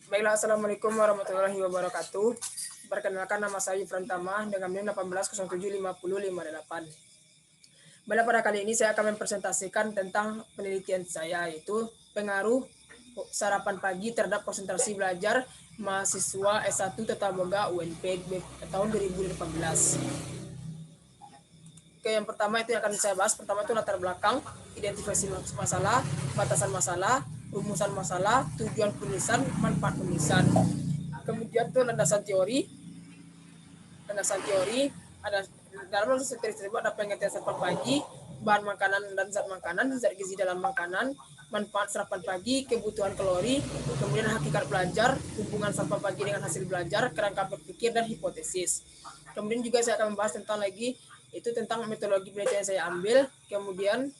Baiklah, Assalamualaikum warahmatullahi wabarakatuh. Perkenalkan, nama saya Yufran Tama dengan NIM 18075058. Pada kali ini saya akan mempresentasikan tentang penelitian saya, yaitu pengaruh sarapan pagi terhadap konsentrasi belajar mahasiswa S1 Tata Boga UNP tahun 2018. Oke, yang pertama itu yang akan saya bahas. Pertama itu latar belakang, identifikasi masalah, batasan masalah, rumusan masalah, tujuan penulisan, manfaat penulisan. Kemudian itu landasan teori. Landasan teori ada dalam landasan teori tersebut ada pengertian sarapan pagi, bahan makanan dan zat gizi dalam makanan, manfaat sarapan pagi, kebutuhan kalori, kemudian hakikat belajar, hubungan sarapan pagi dengan hasil belajar, kerangka berpikir dan hipotesis. Kemudian juga saya akan membahas tentang lagi itu tentang metodologi penelitian yang saya ambil, kemudian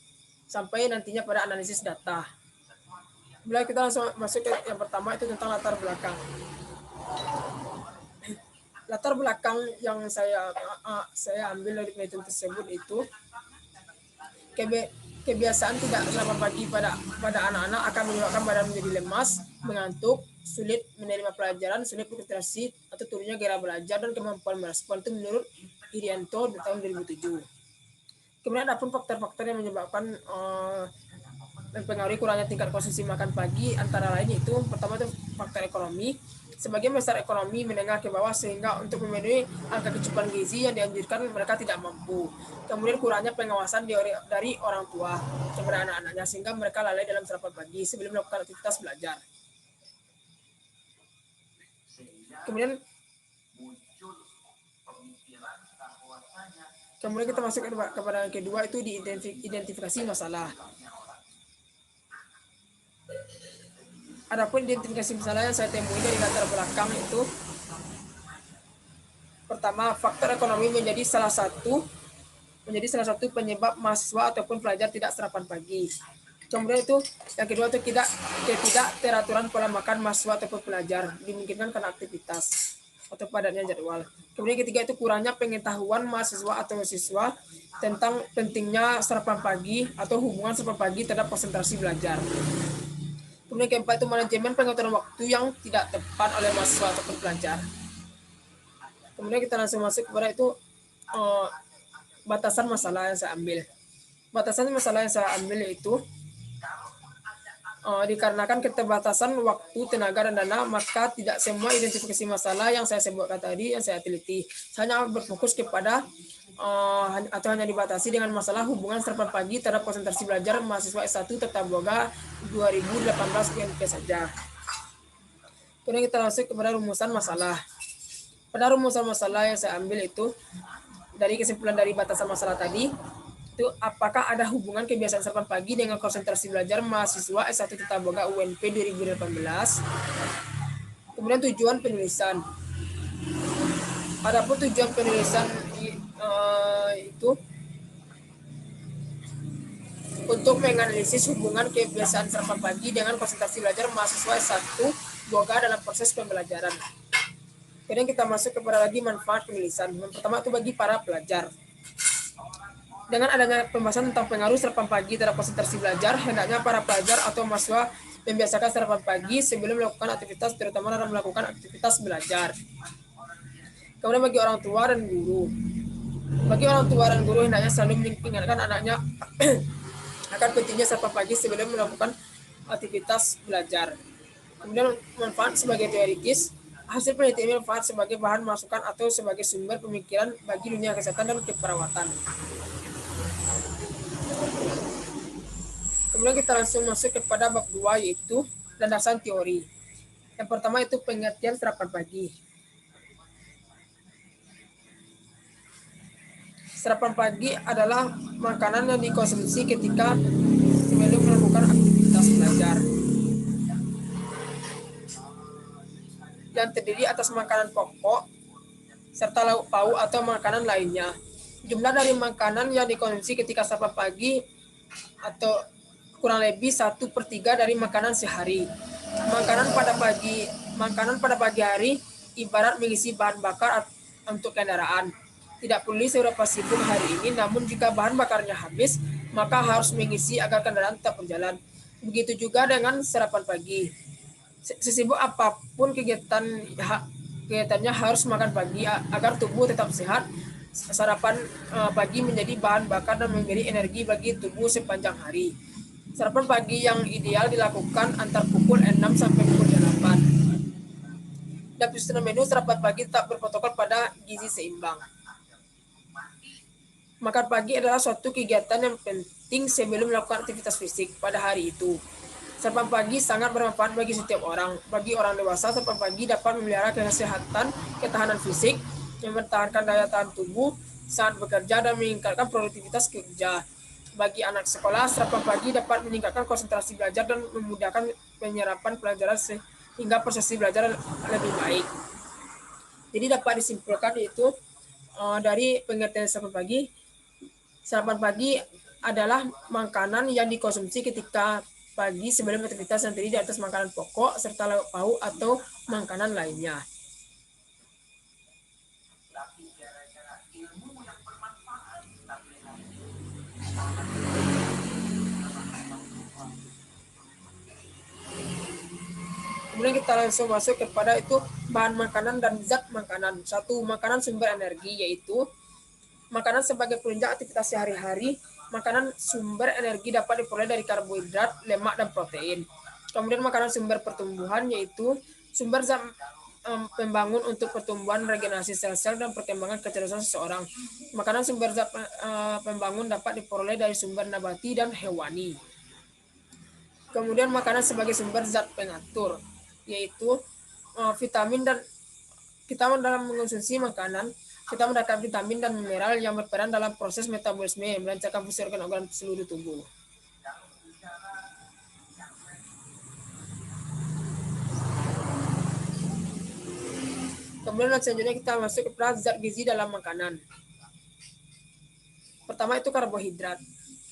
sampai nantinya pada analisis data. Bila kita langsung masuk ke yang pertama itu tentang latar belakang. Latar belakang yang saya ambil dari penelitian tersebut itu kebiasaan tidak sarapan pagi pada anak-anak akan menyebabkan badan menjadi lemas, mengantuk, sulit menerima pelajaran, sulit berkonsentrasi atau turunnya gairah belajar dan kemampuan merespon, itu menurut Irianto di tahun 2007. Kemudian ada pun faktor-faktor yang menyebabkan mempengaruhi kurangnya tingkat konsumsi makan pagi, antara lain itu pertama itu faktor ekonomi. Sebagian besar ekonomi menengah ke bawah sehingga untuk memenuhi angka kecukupan gizi yang dianjurkan mereka tidak mampu. Kemudian kurangnya pengawasan dari orang tua kepada anak-anaknya sehingga mereka lalai dalam sarapan pagi sebelum melakukan aktivitas belajar. Kemudian kita masuk kepada yang kedua itu di identifikasi masalah. Adapun identifikasi masalah yang saya temui dari latar belakang itu, pertama, faktor ekonomi menjadi salah satu penyebab mahasiswa ataupun pelajar tidak sarapan pagi. Kemudian itu yang kedua itu ketidakteraturan pola makan mahasiswa ataupun pelajar dimungkinkan karena aktivitas atau padatnya jadwal. Kemudian ketiga itu kurangnya pengetahuan mahasiswa atau siswa tentang pentingnya sarapan pagi atau hubungan sarapan pagi terhadap konsentrasi belajar. Kemudian keempat itu manajemen pengaturan waktu yang tidak tepat oleh mahasiswa ataupun pelajar. Kemudian kita langsung masuk kepada itu batasan masalah yang saya ambil. Batasan masalah yang saya ambil itu dikarenakan keterbatasan waktu, tenaga, dan dana, maka tidak semua identifikasi masalah yang saya sebutkan tadi yang saya teliti. Saya hanya berfokus kepada atau hanya dibatasi dengan masalah hubungan sarapan pagi terhadap konsentrasi belajar mahasiswa S1 Tata Boga 2018 UNP saja. Kemudian kita langsung kepada rumusan masalah. Pada rumusan masalah yang saya ambil itu dari kesimpulan dari batasan masalah tadi, itu apakah ada hubungan kebiasaan sarapan pagi dengan konsentrasi belajar mahasiswa S1 Tata Boga UNP 2018. Kemudian tujuan penulisan. Adapun tujuan penulisan itu untuk menganalisis hubungan kebiasaan sarapan pagi dengan konsentrasi belajar mahasiswa S1 Boga dalam proses pembelajaran. Kemudian kita masuk kepada lagi manfaat penulisan. Yang pertama itu bagi para pelajar. Dengan adanya pembahasan tentang pengaruh sarapan pagi terhadap konsentrasi belajar, hendaknya para pelajar atau mahasiswa membiasakan sarapan pagi sebelum melakukan aktivitas, terutama dalam melakukan aktivitas belajar. Kemudian bagi orang tua dan guru. Bagi orang tua dan guru hendaknya selalu mengingatkan anaknya akan pentingnya sarapan pagi sebelum melakukan aktivitas belajar. Kemudian manfaat sebagai teoritis, hasil penelitian manfaat sebagai bahan masukan atau sebagai sumber pemikiran bagi dunia kesehatan dan keperawatan. Kemudian kita langsung masuk kepada bab 2 yaitu landasan teori. Yang pertama itu pengertian sarapan pagi. Sarapan pagi adalah makanan yang dikonsumsi ketika sebelum melakukan aktivitas belajar, yang terdiri atas makanan pokok serta lauk pauk atau makanan lainnya. Jumlah dari makanan yang dikonsumsi ketika sarapan pagi atau kurang lebih 1/3 dari makanan sehari. Makanan pada pagi hari ibarat mengisi bahan bakar untuk kendaraan. Tidak peduli seberapa sibuk hari ini, namun jika bahan bakarnya habis, maka harus mengisi agar kendaraan tetap berjalan. Begitu juga dengan sarapan pagi. Sesibuk apapun kegiatannya harus makan pagi agar tubuh tetap sehat. Sarapan pagi menjadi bahan bakar dan memberi energi bagi tubuh sepanjang hari. Sarapan pagi yang ideal dilakukan antar pukul 6 sampai pukul 8. Dan penyusunan menu sarapan pagi tak berprotokol pada gizi seimbang. Makan pagi adalah suatu kegiatan yang penting sebelum melakukan aktivitas fisik pada hari itu. Sarapan pagi sangat bermanfaat bagi setiap orang. Bagi orang dewasa, sarapan pagi dapat memelihara kesehatan, ketahanan fisik, mempertahankan daya tahan tubuh saat bekerja dan meningkatkan produktivitas kerja. Bagi anak sekolah, sarapan pagi dapat meningkatkan konsentrasi belajar dan memudahkan penyerapan pelajaran sehingga proses belajar lebih baik. Jadi dapat disimpulkan itu dari pengertian sarapan pagi adalah makanan yang dikonsumsi ketika pagi sebelum aktivitas yang terdiri di atas makanan pokok serta lauk pauk atau makanan lainnya. Kemudian kita langsung masuk kepada itu bahan makanan dan zat makanan. Satu, makanan sumber energi, yaitu makanan sebagai penunjang aktivitas sehari-hari. Makanan sumber energi dapat diperoleh dari karbohidrat, lemak, dan protein. Kemudian makanan sumber pertumbuhan, yaitu sumber zat pembangun untuk pertumbuhan, regenerasi sel-sel, dan perkembangan kecerdasan seseorang. Makanan sumber zat pembangun dapat diperoleh dari sumber nabati dan hewani. Kemudian makanan sebagai sumber zat pengatur, yaitu vitamin dan kita dalam mengonsumsi makanan kita mendapatkan vitamin dan mineral yang berperan dalam proses metabolisme melancarkan fungsi organ-organ seluruh tubuh. Kemudian selanjutnya kita masuk ke zat gizi dalam makanan. Pertama itu karbohidrat.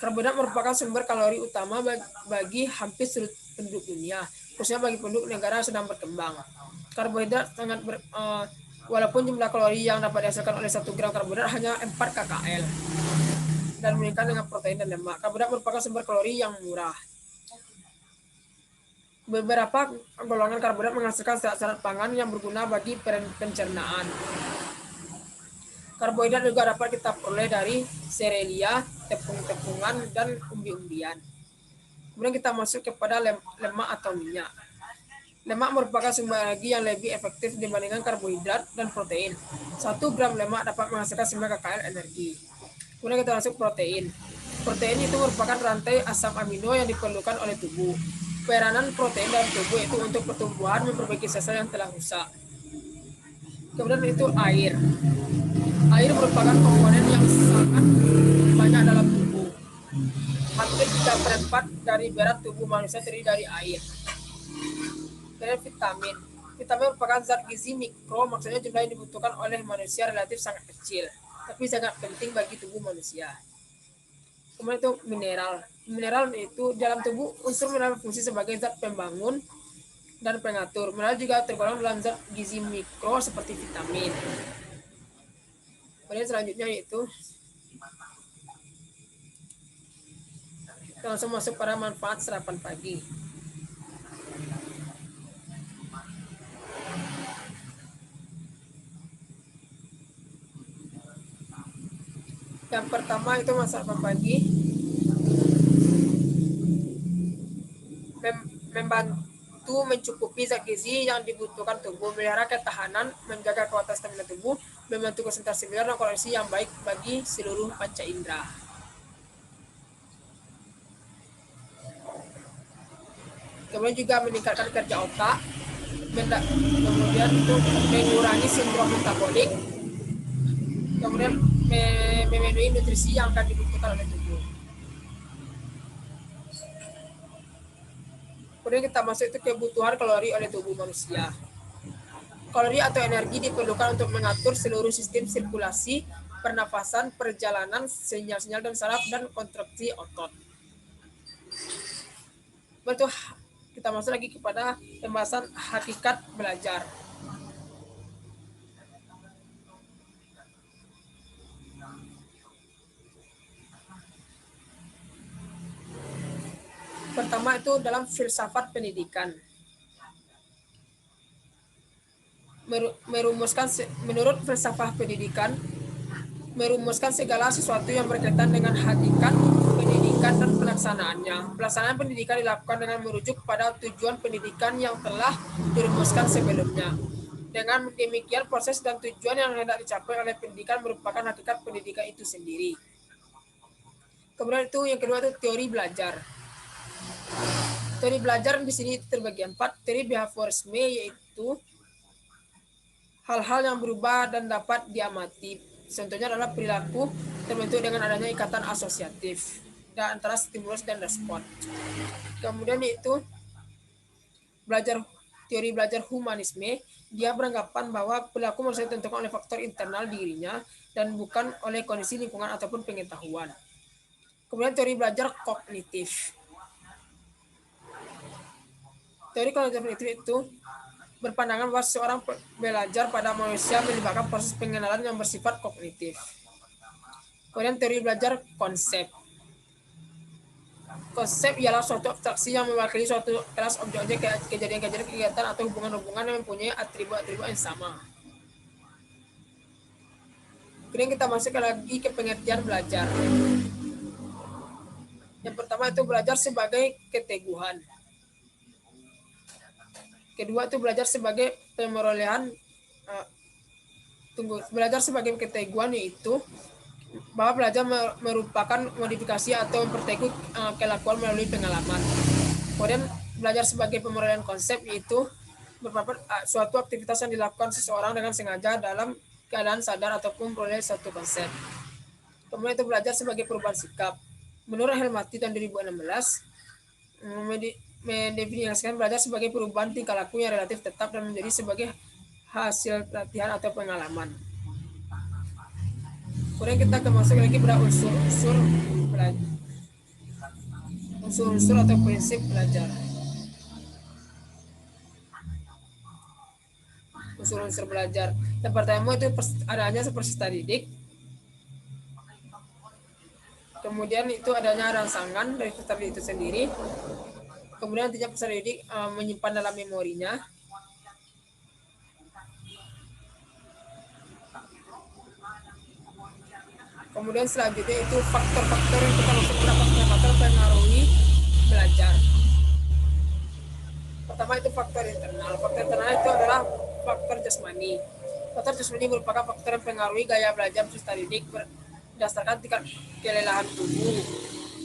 Karbohidrat merupakan sumber kalori utama bagi hampir seluruh penduduk dunia, khususnya bagi penduduk negara sedang berkembang. Karbohidrat sangat walaupun jumlah kalori yang dapat dihasilkan oleh 1 gram karbohidrat hanya 4 kcal dan meningkat dengan protein dan lemak. Karbohidrat merupakan sumber kalori yang murah. Beberapa golongan karbohidrat menghasilkan zat-zat pangan yang berguna bagi pencernaan. Karbohidrat juga dapat kita peroleh dari serealia, tepung-tepungan, dan umbi-umbian. Kemudian kita masuk kepada lemak atau minyak. Lemak merupakan sumber energi yang lebih efektif dibandingkan karbohidrat dan protein. 1 gram lemak dapat menghasilkan 9 kcal energi. Kemudian kita masuk protein. Protein itu merupakan rantai asam amino yang diperlukan oleh tubuh. Peranan protein dalam tubuh itu untuk pertumbuhan memperbaiki sel-sel yang telah rusak. Kemudian itu air. Air merupakan komponen yang sangat banyak dalam tubuh. Hampir 3/4 dari berat tubuh manusia terdiri dari air. Kemudian vitamin. Vitamin merupakan zat gizi mikro, maksudnya jumlah yang dibutuhkan oleh manusia relatif sangat kecil, tapi sangat penting bagi tubuh manusia. Kemudian itu mineral. Mineral itu dalam tubuh unsur mineral berfungsi sebagai zat pembangun dan pengatur. Mineral juga tergolong dalam zat gizi mikro seperti vitamin. Kemudian selanjutnya yaitu kita langsung masuk pada manfaat sarapan pagi. Yang pertama itu sarapan pagi membantu mencukupi zat gizi yang dibutuhkan tubuh, melihara ketahanan, menjaga kualitas stamina tubuh, membantu konsentrasi belajar dan koordinasi yang baik bagi seluruh panca indera. Kemudian juga meningkatkan kerja otak, kemudian itu mengurangi sindrom metabolik, kemudian memenuhi nutrisi yang akan dibutuhkan oleh tubuh. Kemudian kita masuk itu kebutuhan kalori oleh tubuh manusia. Kalori atau energi diperlukan untuk mengatur seluruh sistem sirkulasi, pernafasan, perjalanan, sinyal-sinyal dan saraf, dan kontraksi otot. Betul, kita masuk lagi kepada pembahasan hakikat belajar. Pertama itu dalam filsafat pendidikan. menurut filsafat pendidikan, merumuskan segala sesuatu yang berkaitan dengan hakikat pendidikan dan pelaksanaannya. Pelaksanaan pendidikan dilakukan dengan merujuk pada tujuan pendidikan yang telah dirumuskan sebelumnya. Dengan demikian, proses dan tujuan yang hendak dicapai oleh pendidikan merupakan hakikat pendidikan itu sendiri. Kemudian itu yang kedua itu teori belajar. Teori belajar di sini terbagi 4. Teori behaviorisme yaitu hal-hal yang berubah dan dapat diamati. Contohnya adalah perilaku terbentuk dengan adanya ikatan asosiatif dan antara stimulus dan respon. Kemudian itu teori belajar humanisme, dia beranggapan bahwa perilaku manusia ditentukan oleh faktor internal dirinya dan bukan oleh kondisi lingkungan ataupun pengetahuan. Kemudian teori belajar kognitif. Teori kognitif itu berpandangan bahwa seorang belajar pada manusia melibatkan proses pengenalan yang bersifat kognitif. Kemudian teori belajar konsep. Konsep ialah suatu abstraksi yang mewakili suatu kelas objek-objek, kejadian-kejadian, kegiatan atau hubungan-hubungan yang mempunyai atribut-atribut yang sama. Kemudian kita masuk lagi ke pengertian belajar. Yang pertama itu belajar sebagai keteguhan. Kedua itu belajar sebagai pemerolehan. Belajar sebagai keteguhan yaitu bahwa belajar merupakan modifikasi atau memperteguh kelakuan melalui pengalaman. Kemudian belajar sebagai pemerolehan konsep yaitu beberapa suatu aktivitas yang dilakukan seseorang dengan sengaja dalam keadaan sadar ataupun memperoleh suatu konsep. Kemudian itu belajar sebagai perubahan sikap. Menurut Helmati tahun 2016 mendefinisikan belajar sebagai perubahan tingkah laku yang relatif tetap dan menjadi sebagai hasil latihan atau pengalaman. Kemudian kita masuk lagi pada unsur-unsur belajar. Unsur-unsur atau prinsip belajar. Unsur-unsur belajar. Yang pertama itu adanya peserta didik. Kemudian itu adanya rangsangan dari peserta didik itu sendiri. Kemudian nantinya peserta didik menyimpan dalam memorinya. Kemudian selanjutnya itu faktor-faktor yang kita masuk pada faktor mempengaruhi belajar. Pertama itu faktor internal. Faktor internal itu adalah faktor jasmani. Faktor jasmani merupakan faktor yang mempengaruhi gaya belajar peserta didik berdasarkan tingkat kelelahan tubuh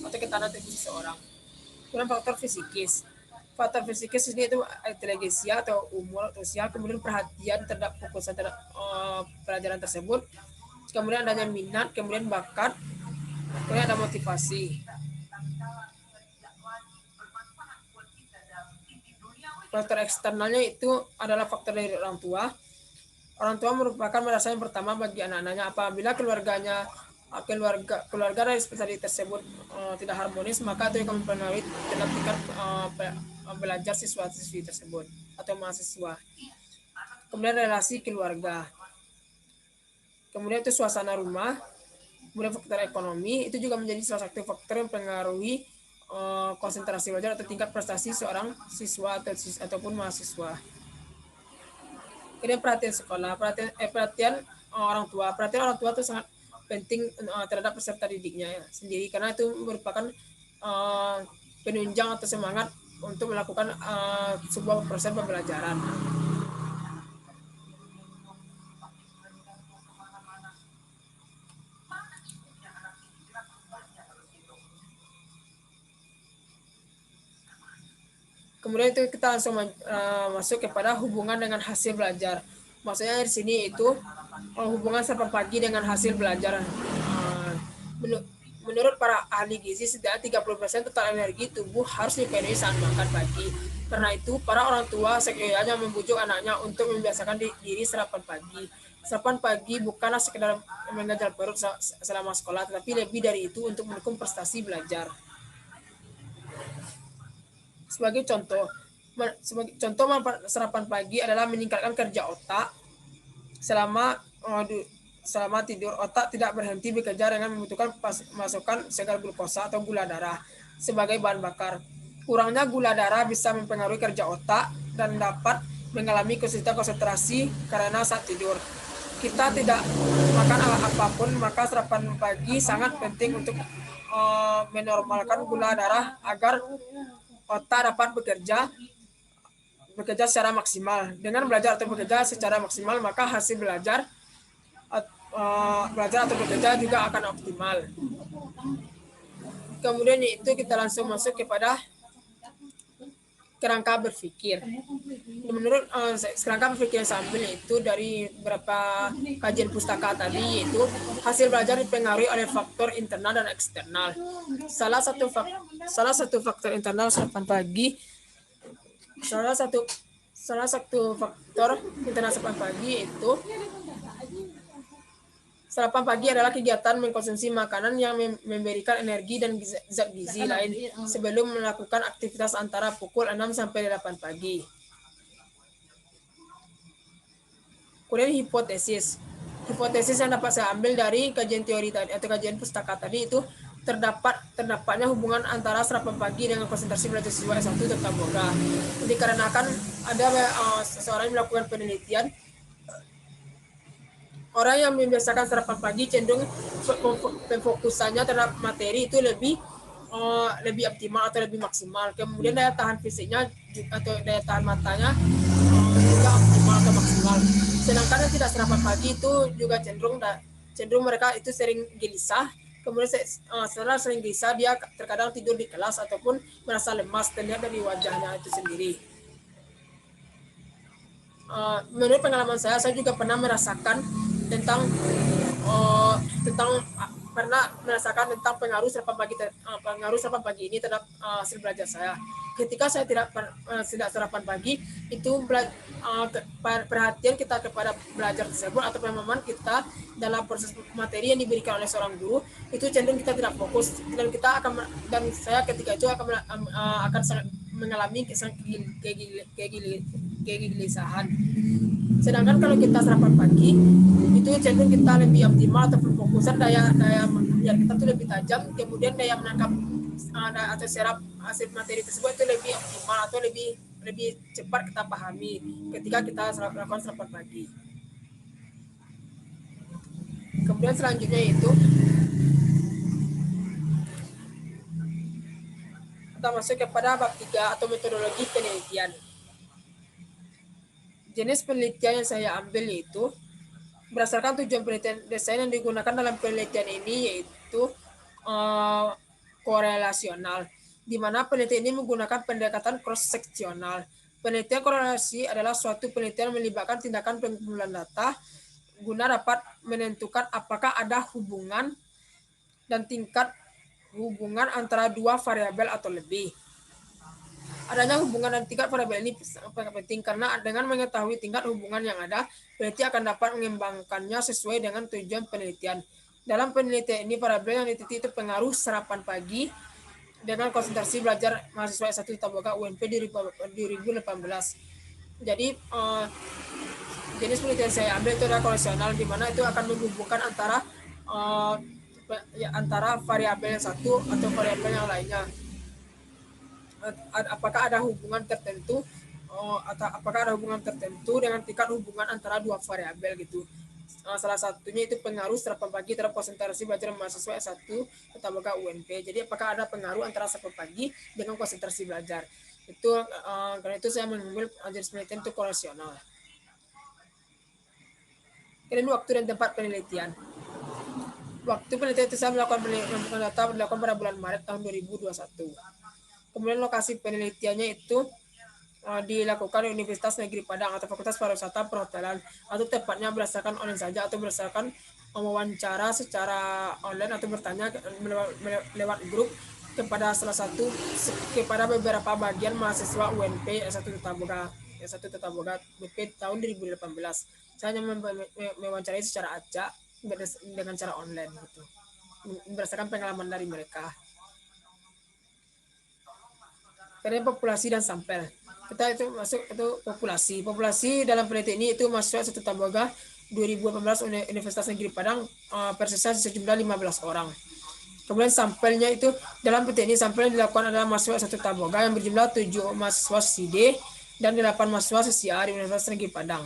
atau ketahanan tubuh seseorang. Kemudian faktor fisikis. Faktor fisikis ini itu inteligensia atau umur, usia, kemudian perhatian terhadap fokusan terhadap pelajaran tersebut. Kemudian adanya minat, kemudian bakat, kemudian ada motivasi. Faktor eksternalnya itu adalah faktor dari orang tua. Orang tua merupakan merasa yang pertama bagi anak-anaknya. Apabila keluarga dari peserta didik tersebut tidak harmonis, maka itu akan mempengaruhi dalam tingkat belajar siswa-siswi tersebut atau mahasiswa. Kemudian relasi keluarga. Kemudian itu suasana rumah. Kemudian faktor ekonomi itu juga menjadi salah satu faktor yang mempengaruhi konsentrasi belajar atau tingkat prestasi seorang siswa ataupun mahasiswa. Kemudian perhatian sekolah, perhatian orang tua. Perhatian orang tua itu sangat penting terhadap peserta didiknya sendiri karena itu merupakan penunjang atau semangat untuk melakukan sebuah proses pembelajaran. Kemudian itu kita langsung masuk kepada hubungan dengan hasil belajar. Maksudnya di sini itu hubungan sarapan pagi dengan hasil belajar. Menurut para ahli gizi, setidaknya 30% total energi tubuh harus dipenuhi saat makan pagi. Karena itu, para orang tua seyogyanya membujuk anaknya untuk membiasakan diri sarapan pagi. Sarapan pagi bukanlah sekedar mengganjal perut selama sekolah, tetapi lebih dari itu untuk mendukung prestasi belajar. Sebagai contoh sarapan pagi adalah meningkatkan kerja otak. Selama tidur, otak tidak berhenti bekerja dengan membutuhkan masukan segar glukosa atau gula darah sebagai bahan bakar. Kurangnya gula darah bisa mempengaruhi kerja otak dan dapat mengalami kesulitan konsentrasi karena saat tidur. Kita tidak makan apapun, maka sarapan pagi sangat penting untuk menormalkan gula darah agar otak dapat bekerja secara maksimal. Dengan belajar atau bekerja secara maksimal, maka hasil belajar atau bekerja juga akan optimal. Kemudian itu kita langsung masuk kepada kerangka berpikir. Menurut kerangka berpikir yang saya ambil itu dari beberapa kajian pustaka tadi, yaitu hasil belajar dipengaruhi oleh faktor internal dan eksternal. Salah satu faktor internal sarapan pagi, salah satu faktor internal sarapan pagi itu sarapan pagi adalah kegiatan mengkonsumsi makanan yang memberikan energi dan zat gizi lain sebelum melakukan aktivitas antara pukul 6 sampai 8 pagi. Kemudian hipotesis yang dapat saya ambil dari kajian teori tadi atau kajian pustaka tadi itu terdapatnya hubungan antara sarapan pagi dengan konsentrasi belajar siswa S1 tetap boga. Jadi dikarenakan ada seseorang yang melakukan penelitian, orang yang membiasakan sarapan pagi cenderung fokusannya terhadap materi itu lebih optimal atau lebih maksimal. Kemudian daya tahan fisiknya atau daya tahan matanya juga optimal atau maksimal. Sedangkan yang tidak sarapan pagi itu juga cenderung mereka itu sering gelisah. Kemudian setelah sering gelisah, dia terkadang tidur di kelas ataupun merasa lemas, terlihat dari wajahnya itu sendiri. Menurut pengalaman saya juga pernah merasakan tentang pengaruh sarapan pagi ini terhadap hasil belajar saya. Ketika saya tidak sarapan pagi, itu perhatian kita kepada belajar tersebut atau pemahaman kita dalam proses materi yang diberikan oleh seorang guru itu cenderung kita tidak fokus, dan saya ketika itu akan sangat mengalami kegelisahan. Sedangkan kalau kita sarapan pagi itu cenderung kita lebih optimal atau fokusan daya yang kita tuh lebih tajam, kemudian daya menangkap atau serap hasil materi tersebut itu lebih optimal atau lebih cepat kita pahami ketika kita melakukan sarapan pagi. Kemudian selanjutnya itu kita masuk kepada bab 3 atau metodologi penelitian. Jenis penelitian yang saya ambil itu berdasarkan tujuan penelitian desain yang digunakan dalam penelitian ini yaitu korelasional, di mana penelitian ini menggunakan pendekatan cross-seksional. Penelitian korelasi adalah suatu penelitian melibatkan tindakan pengumpulan data guna dapat menentukan apakah ada hubungan dan tingkat hubungan antara dua variabel atau lebih. Adanya hubungan dan tingkat variabel ini sangat penting karena dengan mengetahui tingkat hubungan yang ada, peneliti akan dapat mengembangkannya sesuai dengan tujuan penelitian. Dalam penelitian ini, variabel yang diteliti itu pengaruh sarapan pagi dengan konsentrasi belajar mahasiswa S1 Taboga UNP 2018. Jadi jenis penelitian saya ambil itu adalah korelasional, di mana itu akan menghubungkan antara variabel yang satu atau variabel yang lainnya. Apakah ada hubungan tertentu dengan tingkat hubungan antara dua variabel gitu. Salah satunya itu pengaruh sarapan pagi terhadap konsentrasi belajar mahasiswa S1 Taboga UNP. Jadi apakah ada pengaruh antara sarapan pagi dengan konsentrasi belajar. Karena itu saya mengambil jenis penelitian itu korelasional. Kemudian waktu dan tempat penelitian. Waktu penelitian itu saya melakukan pada bulan Maret tahun 2021. Kemudian lokasi penelitiannya itu dilakukan di Universitas Negeri Padang atau Fakultas Pariwisata Perhotelan, atau tepatnya berdasarkan online saja atau berdasarkan wawancara secara online atau bertanya lewat grup kepada beberapa bagian mahasiswa UNP S1 Taboga BP tahun 2018. Saya hanya mewawancarai secara acak dengan cara online gitu, berdasarkan pengalaman dari mereka. Karena populasi dan sampel. Kita itu masuk itu populasi dalam penelitian ini itu mahasiswa S1 Taboga 2018 Universitas Negeri Padang persisnya sejumlah 15 orang. Kemudian sampelnya itu dalam penelitian ini sampel yang dilakukan adalah mahasiswa S1 Taboga yang berjumlah 7 mahasiswa SID dan 8 mahasiswa sosial di Universitas Negeri Padang.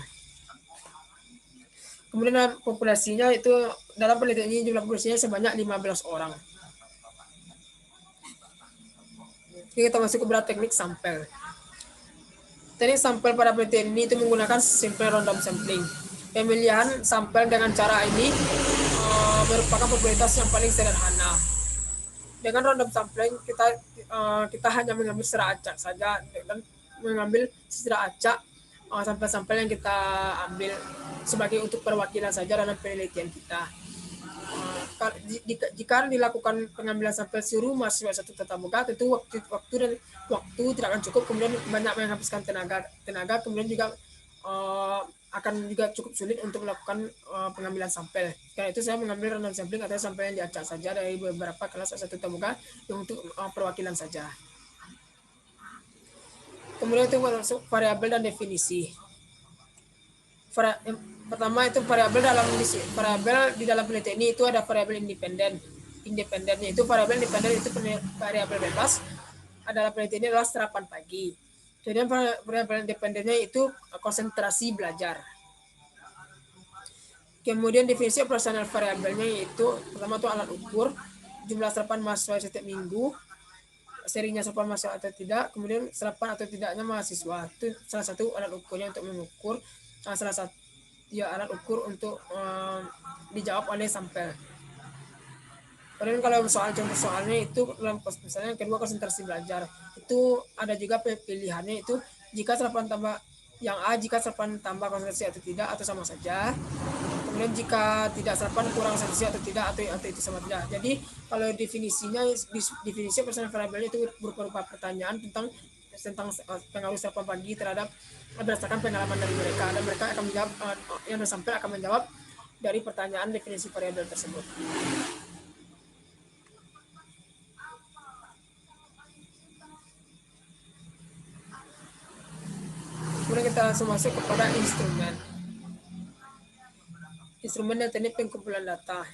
Kemudian populasinya itu dalam penelitian ini jumlah populasinya sebanyak 15 orang. Jadi kita masuk ke berat teknik sampel. Teknik sampel pada penelitian ini itu menggunakan simple random sampling. Pemilihan sampel dengan cara ini merupakan probabilitas yang paling sederhana. Dengan random sampling kita hanya mengambil secara acak saja dan mengambil secara acak sampel-sampel yang kita ambil sebagai untuk perwakilan saja dalam penelitian kita. Jika dilakukan pengambilan sampel seluruh mahasiswa satu tatap muka, tentu waktu tidak akan cukup, kemudian banyak menghabiskan tenaga, kemudian juga akan juga cukup sulit untuk melakukan pengambilan sampel. Karena itu saya mengambil random sampling atau sampel yang diacak saja dari beberapa kelas satu tatap muka untuk perwakilan saja. Kemudian itu masuk variabel dan definisi. Pertama itu variabel di dalam penelitian ini itu ada variabel independennya itu variabel independen itu variabel bebas adalah penelitian ini adalah serapan pagi. Kemudian variabel independennya itu konsentrasi belajar. Kemudian definisi operasional variabelnya itu pertama itu alat ukur jumlah serapan mahasiswa setiap minggu, serinya serapan mahasiswa atau tidak, kemudian serapan atau tidaknya mahasiswa itu salah satu alat ukurnya untuk mengukur salah satu alat ukur untuk dijawab oleh sampel. Kemudian kalau contoh soalnya itu misalnya yang kedua konsentrasi belajar itu ada juga pilihannya itu jika serapan tambah yang A jika serapan tambah konsentrasi atau tidak atau sama saja. Kemudian jika tidak serapan kurang konsentrasi atau tidak atau itu sama tidak. Jadi kalau definisi personal variabelnya itu berupa pertanyaan tentang pengaruh serapan pagi terhadap berdasarkan pengalaman dari mereka, dan mereka akan menjawab yang sampel akan menjawab dari pertanyaan definisi variabel tersebut. Kemudian kita langsung masuk kepada instrumen dan teknik pengumpulan data.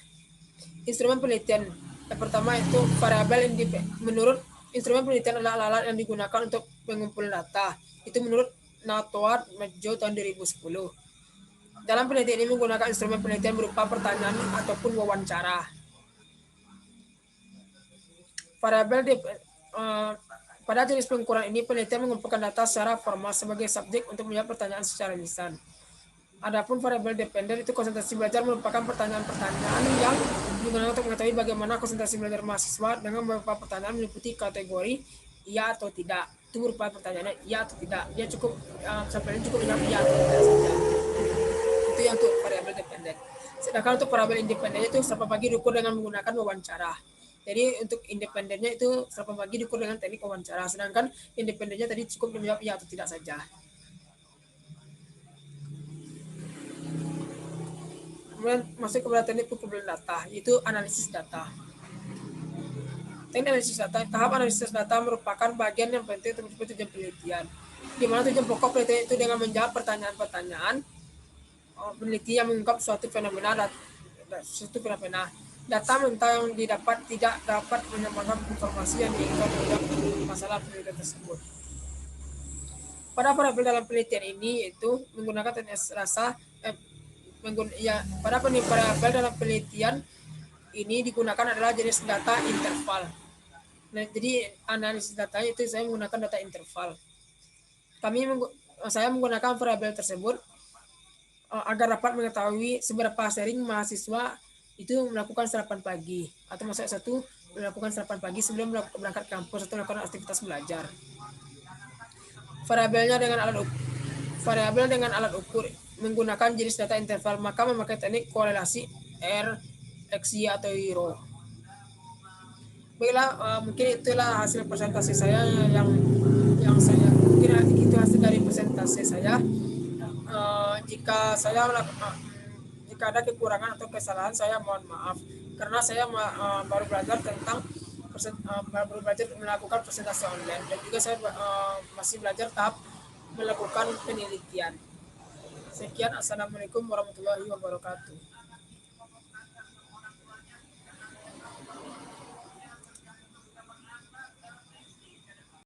Instrumen penelitian yang pertama itu variabel menurut instrumen penelitian adalah alat yang digunakan untuk pengumpulan data. Itu menurut Natowat Medjo tahun 2010. Dalam penelitian ini menggunakan instrumen penelitian berupa pertanyaan ataupun wawancara. Variabel pada jenis pengukuran ini penelitian mengumpulkan data secara formal sebagai subjek untuk menjawab pertanyaan secara lisan. Adapun variabel dependen itu konsentrasi belajar merupakan pertanyaan-pertanyaan yang digunakan untuk mengetahui bagaimana konsentrasi belajar mahasiswa dengan beberapa pertanyaan meliputi kategori iya atau tidak. Itu merupakan pertanyaannya iya atau tidak. Dia cukup sampelnya cukup dengan iya atau tidak saja. Itu yang untuk variabel dependen. Sedangkan untuk variabel independen itu serapan pagi diukur dengan menggunakan wawancara. Jadi untuk independennya itu serapan pagi diukur dengan teknik wawancara. Sedangkan independennya tadi cukup menjawab iya atau tidak saja. Kemudian masuk kepada teknik pengumpulan data, yaitu analisis data. Teknik analisis data, tahap analisis data merupakan bagian yang penting untuk mencapai tujuan penelitian. Di mana tujuan pokok penelitian itu dengan menjawab pertanyaan-pertanyaan peneliti yang mengungkap suatu fenomena. Data mentah yang didapat tidak dapat menyampaikan informasi yang diinginkan terhadap masalah penelitian tersebut. Pada variabel dalam penelitian ini itu menggunakan teknik rasa pada variabel dalam penelitian ini digunakan adalah jenis data interval. Nah, jadi analisis data itu saya menggunakan data interval. Saya menggunakan variabel tersebut agar dapat mengetahui seberapa sering mahasiswa itu melakukan sarapan pagi atau mahasiswa satu melakukan sarapan pagi sebelum berangkat kampus atau melakukan aktivitas belajar. Variabel dengan alat ukur menggunakan jenis data interval, maka memakai teknik korelasi R, XY atau Euro. Baiklah, mungkin itulah hasil presentasi saya yang saya kira itu hasil dari presentasi saya. Jika ada kekurangan atau kesalahan saya mohon maaf karena saya baru belajar melakukan presentasi online dan juga saya masih belajar tahap melakukan penelitian. Sekian, assalamualaikum warahmatullahi wabarakatuh.